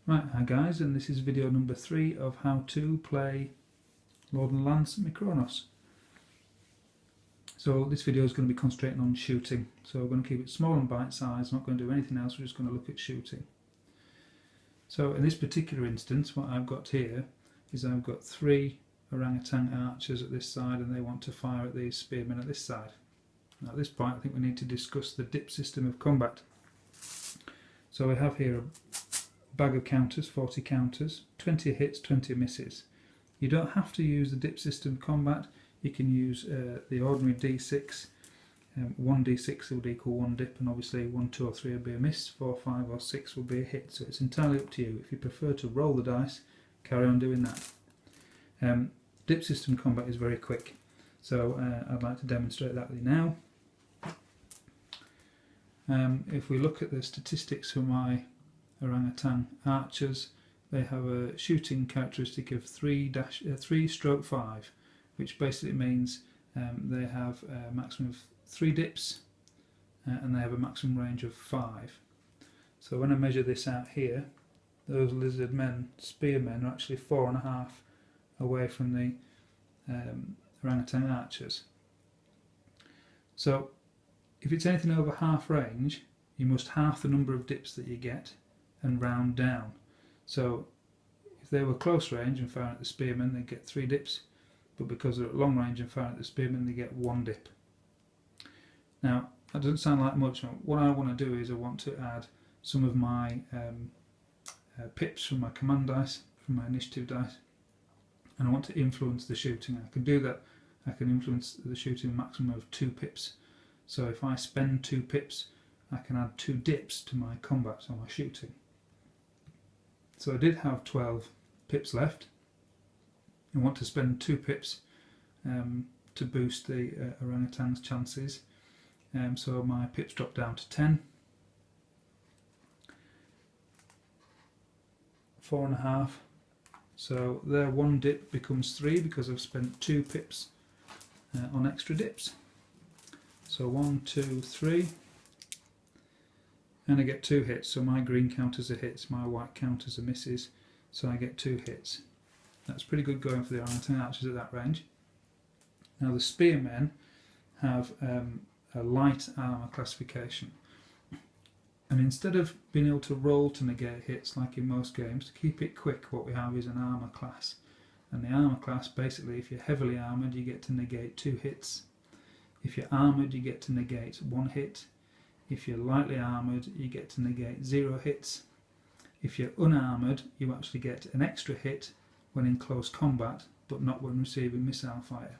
Right, hi guys, and this is video number 3 of how to play Lord and Lance Micronos. So this video is going to be concentrating on shooting, so we're going to keep it small and bite-sized, not going to do anything else, we're just going to look at shooting. So in this particular instance, what I've got here is I've got 3 orangutan archers at this side and they want to fire at these spearmen at this side. Now at this point I think we need to discuss the dip system of combat. So we have here a bag of counters, 40 counters, 20 hits, 20 misses. You don't have to use the dip system combat, you can use the ordinary D6. 1 D6 would equal 1 dip, and obviously 1, 2 or 3 would be a miss, 4, 5 or 6 would be a hit, so it's entirely up to you. If you prefer to roll the dice, carry on doing that. Dip system combat is very quick, so I'd like to demonstrate that with you now. If we look at the statistics for my orangutan archers, they have a shooting characteristic of 3/5, which basically means they have a maximum of 3 dips and they have a maximum range of 5. So when I measure this out here, those lizard men, spearmen, are actually 4.5 away from the orangutan archers. So if it's anything over half range, you must halve the number of dips that you get and round down. So if they were close range and firing at the spearmen, they get 3 dips, but because they're at long range and firing at the spearmen, they get 1 dip. Now that doesn't sound like much. What I want to do is I want to add some of my pips from my command dice, from my initiative dice, and I want to influence the shooting. I can do that. I can influence the shooting maximum of 2 pips. So if I spend 2 pips, I can add 2 dips to my combat, so my shooting. So I did have 12 pips left. I want to spend 2 pips to boost the orangutan's chances. So my pips drop down to 10. 4.5. So their 1 dip becomes 3 because I've spent 2 pips on extra dips. So 1, 2, 3. And I get 2 hits, so my green counters are hits, my white counters are misses, so I get 2 hits. That's pretty good going for the orangutan archers at that range. Now the spearmen have a light armour classification, and instead of being able to roll to negate hits like in most games, to keep it quick, what we have is an armour class. And the armour class, basically, if you're heavily armoured you get to negate 2 hits. If you're armoured you get to negate 1 hit. If you're lightly armoured you get to negate 0 hits. If you're unarmoured you actually get an extra hit when in close combat, but not when receiving missile fire.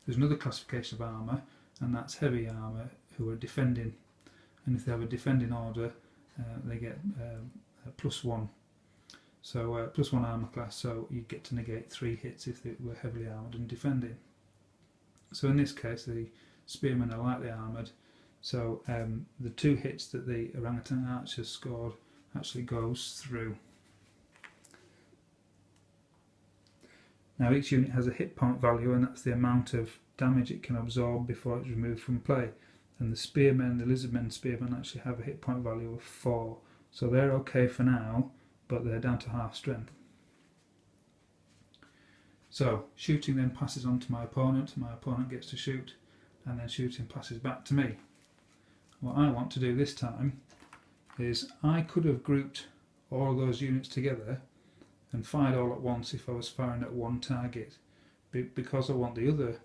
There's another classification of armour, and that's heavy armour who are defending, and if they have a defending order they get +1. So +1 armour class, so you get to negate 3 hits if they were heavily armoured and defending. So in this case the spearmen are lightly armoured, so the 2 hits that the orangutan archers scored actually goes through. Now each unit has a hit point value, and that's the amount of damage it can absorb before it's removed from play. And the spearmen, the lizardmen spearmen, actually have a hit point value of 4. So they're okay for now, but they're down to half strength. So shooting then passes on to my opponent gets to shoot, and then shooting passes back to me. What I want to do this time is I could have grouped all of those units together and fired all at once if I was firing at one target. Because I want the other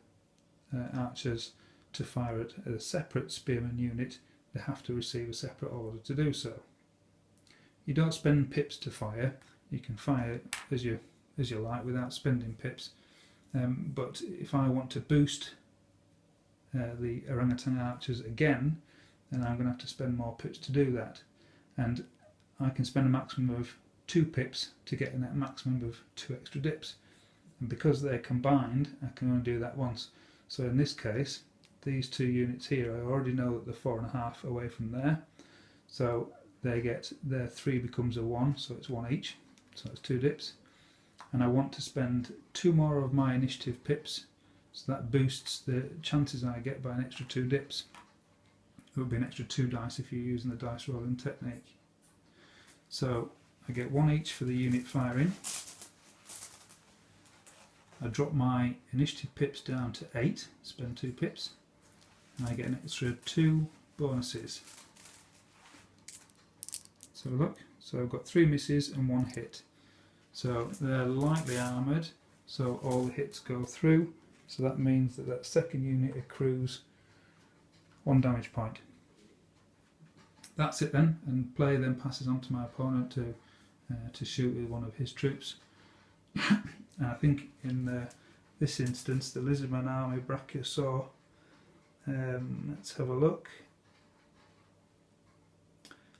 archers to fire at a separate spearman unit, they have to receive a separate order to do so. You don't spend pips to fire, you can fire as you like without spending pips, but if I want to boost the orangutan archers again, then I'm going to have to spend more pips to do that, and I can spend a maximum of 2 pips to get a net maximum of 2 extra dips, and because they're combined I can only do that once. So in this case these 2 units here, I already know that they're 4.5 away from there, so they get their 3 becomes a 1, so it's 1 each, so it's 2 dips. And I want to spend 2 more of my initiative pips, so that boosts the chances I get by an extra 2 dips. It would be an extra 2 dice if you're using the dice rolling technique. So I get 1 each for the unit firing. I drop my initiative pips down to 8, spend 2 pips, and I get an extra 2 bonuses. So look, so I've got 3 misses and 1 hit. So they're lightly armoured, so all the hits go through, so that means that that second unit accrues 1 damage point. That's it then, and play then passes on to my opponent to shoot with one of his troops. And I think in this instance the Lizardman army Brachiosaur, let's have a look.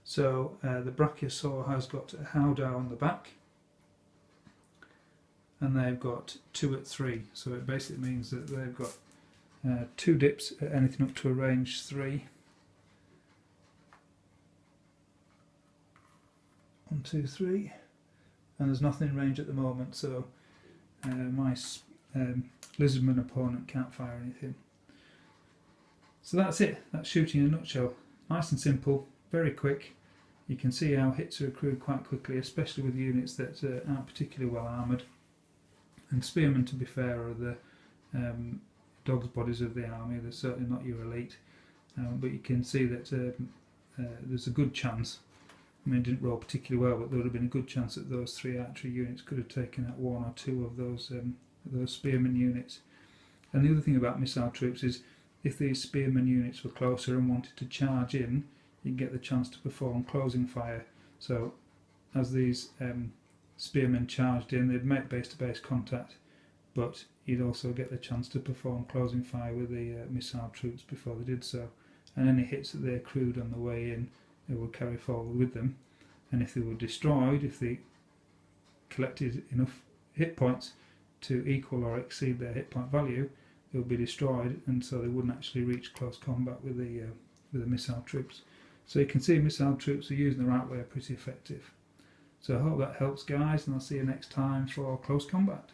So the Brachiosaur has got a Howdah on the back, and they've got 2 at 3, so it basically means that they've got 2 dips at anything up to a range 3. 1, 2, 3, and there's nothing in range at the moment, so my Lizardman opponent can't fire anything. So that's it, that's shooting in a nutshell. Nice and simple, very quick. You can see how hits are accrued quite quickly, especially with units that aren't particularly well armoured. And spearmen, to be fair, are the dog's bodies of the army. They're certainly not your elite, but you can see that there's a good chance. I mean, it didn't roll particularly well, but there would have been a good chance that those 3 archery units could have taken out 1 or 2 of those spearmen units. And the other thing about missile troops is, if these spearmen units were closer and wanted to charge in, you can get the chance to perform closing fire. So, as these spearmen charged in, they'd make base-to-base contact, but you'd also get the chance to perform closing fire with the missile troops before they did so. And any hits that they accrued on the way in, they would carry forward with them, and if they were destroyed, if they collected enough hit points to equal or exceed their hit point value, they would be destroyed, and so they wouldn't actually reach close combat with the missile troops. So you can see missile troops are used in the right way are pretty effective. So I hope that helps, guys, and I'll see you next time for close combat.